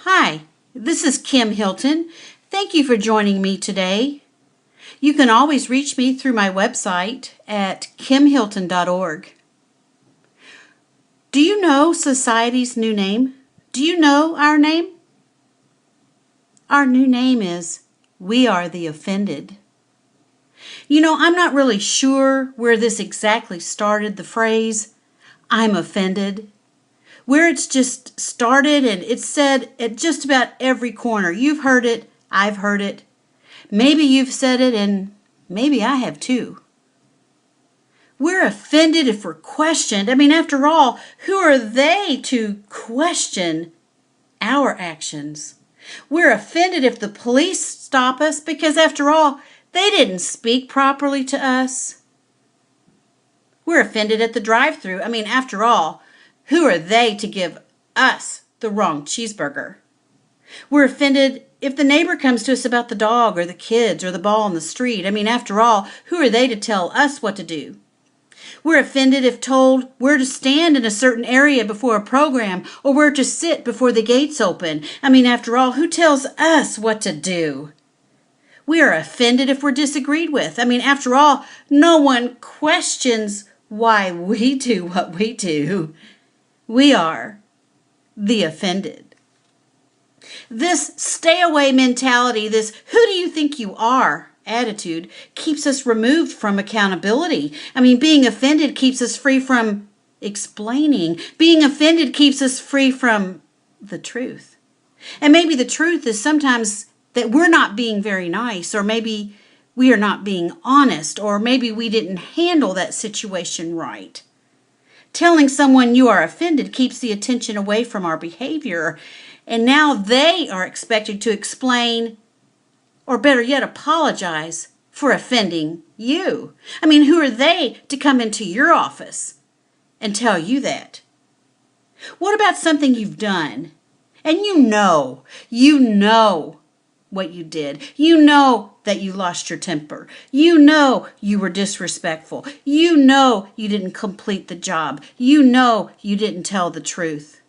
Hi, this is Kim Hilton. Thank you for joining me today. You can always reach me through my website at kimhilton.org. Do you know society's new name? Do you know our name? Our new name is We Are the Offended. I'm not really sure where this exactly started, the phrase, I'm offended. Where it's just started and it's said at just about every corner. You've heard it, I've heard it. Maybe you've said it and maybe I have too. We're offended if we're questioned. After all, who are they to question our actions? We're offended if the police stop us because after all, they didn't speak properly to us. We're offended at the drive-thru. After all, who are they to give us the wrong cheeseburger? We're offended if the neighbor comes to us about the dog or the kids or the ball in the street. After all, who are they to tell us what to do? We're offended if told where to stand in a certain area before a program or where to sit before the gates open. After all, who tells us what to do? We are offended if we're disagreed with. After all, no one questions why we do what we do. We are the offended. This stay away mentality, this who do you think you are attitude keeps us removed from accountability. Being offended keeps us free from explaining. Being offended keeps us free from the truth. And maybe the truth is sometimes that we're not being very nice, or maybe we are not being honest, or maybe we didn't handle that situation right. Telling someone you are offended keeps the attention away from our behavior, and now they are expected to explain, or better yet, apologize for offending you. Who are they to come into your office and tell you that? What about something you've done, and you know what you did. You know that you lost your temper. You know you were disrespectful. You know you didn't complete the job. You know you didn't tell the truth.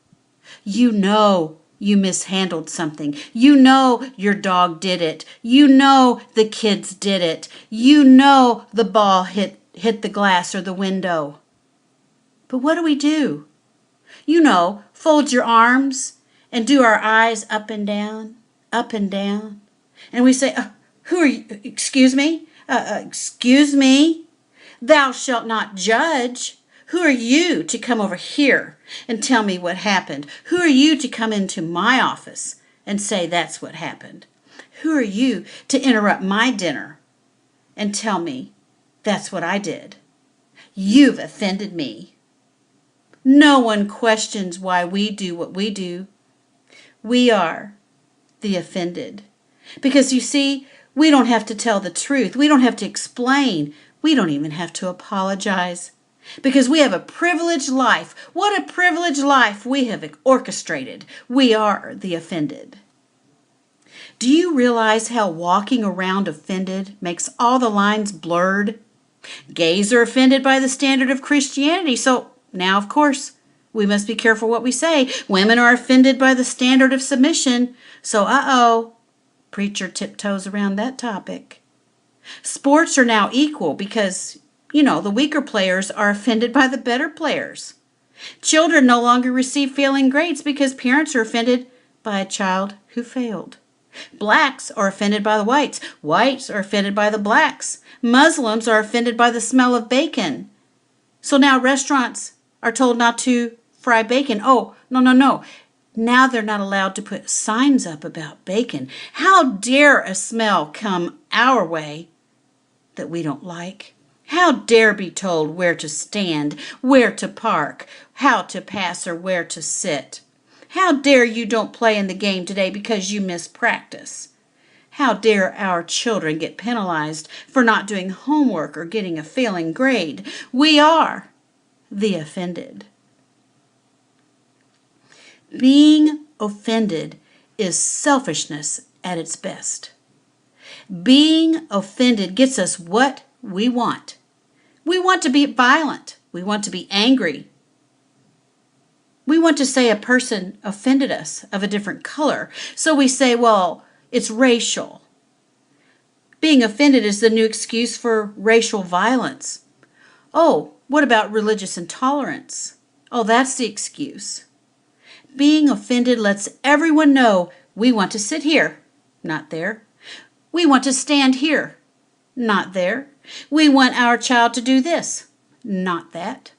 You know you mishandled something. You know your dog did it. You know the kids did it. You know the ball hit the glass or the window. But what do? Fold your arms and do our eyes up and down. Up and down, and we say, who are you? Excuse me? Excuse me? Thou shalt not judge. Who are you to come over here and tell me what happened? Who are you to come into my office and say that's what happened? Who are you to interrupt my dinner and tell me that's what I did? You've offended me. No one questions why we do what we do. We are the offended. Because you see, we don't have to tell the truth. We don't have to explain. We don't even have to apologize. Because we have a privileged life. What a privileged life we have orchestrated. We are the offended. Do you realize how walking around offended makes all the lines blurred? Gays are offended by the standard of Christianity, so now, of course, we must be careful what we say. Women are offended by the standard of submission. So, preacher tiptoes around that topic. Sports are now equal because, the weaker players are offended by the better players. Children no longer receive failing grades because parents are offended by a child who failed. Blacks are offended by the whites. Whites are offended by the blacks. Muslims are offended by the smell of bacon. So now restaurants are told not to fry bacon. Oh, no. Now they're not allowed to put signs up about bacon. How dare a smell come our way that we don't like? How dare be told where to stand, where to park, how to pass, or where to sit? How dare you don't play in the game today because you missed practice? How dare our children get penalized for not doing homework or getting a failing grade? We are the offended. Being offended is selfishness at its best. Being offended gets us what we want. We want to be violent. We want to be angry. We want to say a person offended us of a different color. So we say, well, it's racial. Being offended is the new excuse for racial violence. Oh, what about religious intolerance? Oh, that's the excuse. Being offended lets everyone know we want to sit here, not there. We want to stand here, not there. We want our child to do this, not that.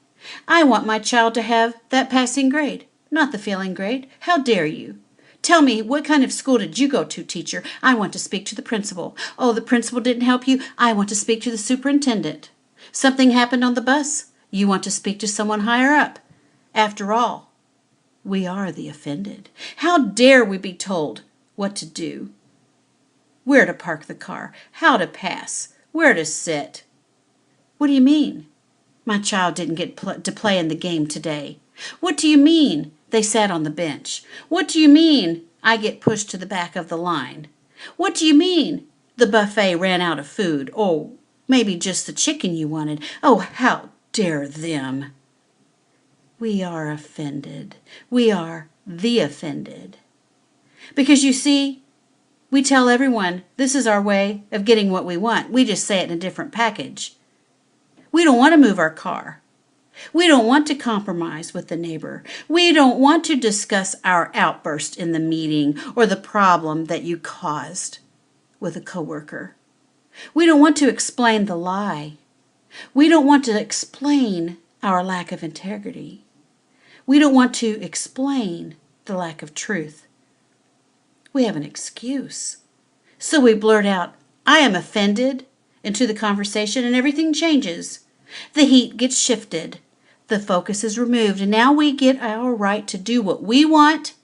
I want my child to have that passing grade, not the failing grade. How dare you? Tell me, what kind of school did you go to, teacher? I want to speak to the principal. Oh, the principal didn't help you? I want to speak to the superintendent. Something happened on the bus? You want to speak to someone higher up. After all, we are the offended. How dare we be told what to do? Where to park the car, how to pass, where to sit. What do you mean? My child didn't get to play in the game today. What do you mean? They sat on the bench. What do you mean? I get pushed to the back of the line. What do you mean? The buffet ran out of food. Oh, maybe just the chicken you wanted. Oh, how dare them? We are offended. We are the offended. Because you see, we tell everyone this is our way of getting what we want. We just say it in a different package. We don't want to move our car. We don't want to compromise with the neighbor. We don't want to discuss our outburst in the meeting or the problem that you caused with a coworker. We don't want to explain the lie. We don't want to explain our lack of integrity. We don't want to explain the lack of truth. We have an excuse. So we blurt out, I am offended, into the conversation, and everything changes. The heat gets shifted. The focus is removed, and now we get our right to do what we want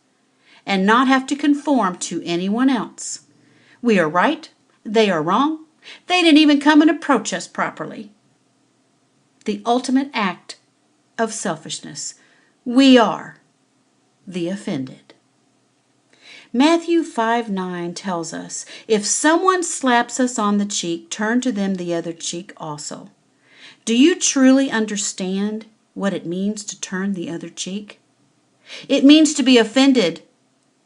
and not have to conform to anyone else. We are right. They are wrong. They didn't even come and approach us properly. The ultimate act of selfishness. We are the offended. Matthew 5:9 tells us, if someone slaps us on the cheek, turn to them the other cheek also. Do you truly understand what it means to turn the other cheek? It means to be offended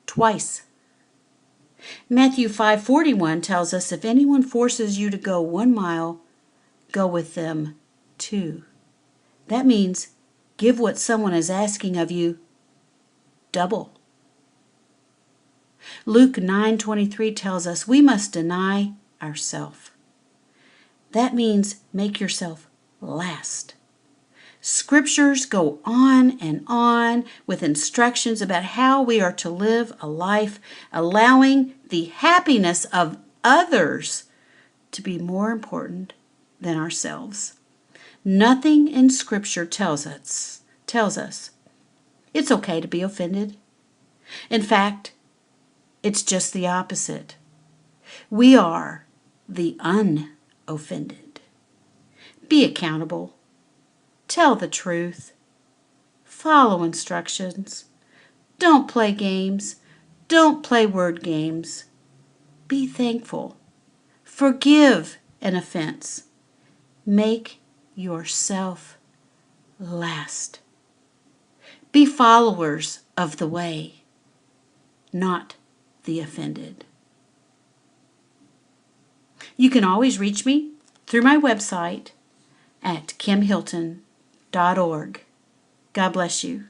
twice. Matthew 5:41 tells us, if anyone forces you to go 1 mile, go with them 2. That means give what someone is asking of you double. Luke 9:23 tells us we must deny ourselves. That means make yourself last. Scriptures go on and on with instructions about how we are to live a life allowing the happiness of others to be more important than ourselves. Nothing in Scripture tells us it's okay to be offended. In fact, it's just the opposite. We are the unoffended. Be accountable. Tell the truth. Follow instructions. Don't play games. Don't play word games. Be thankful. Forgive an offense. Make yourself last. Be followers of the way, not the offended. You can always reach me through my website at kimhilton.org. God bless you.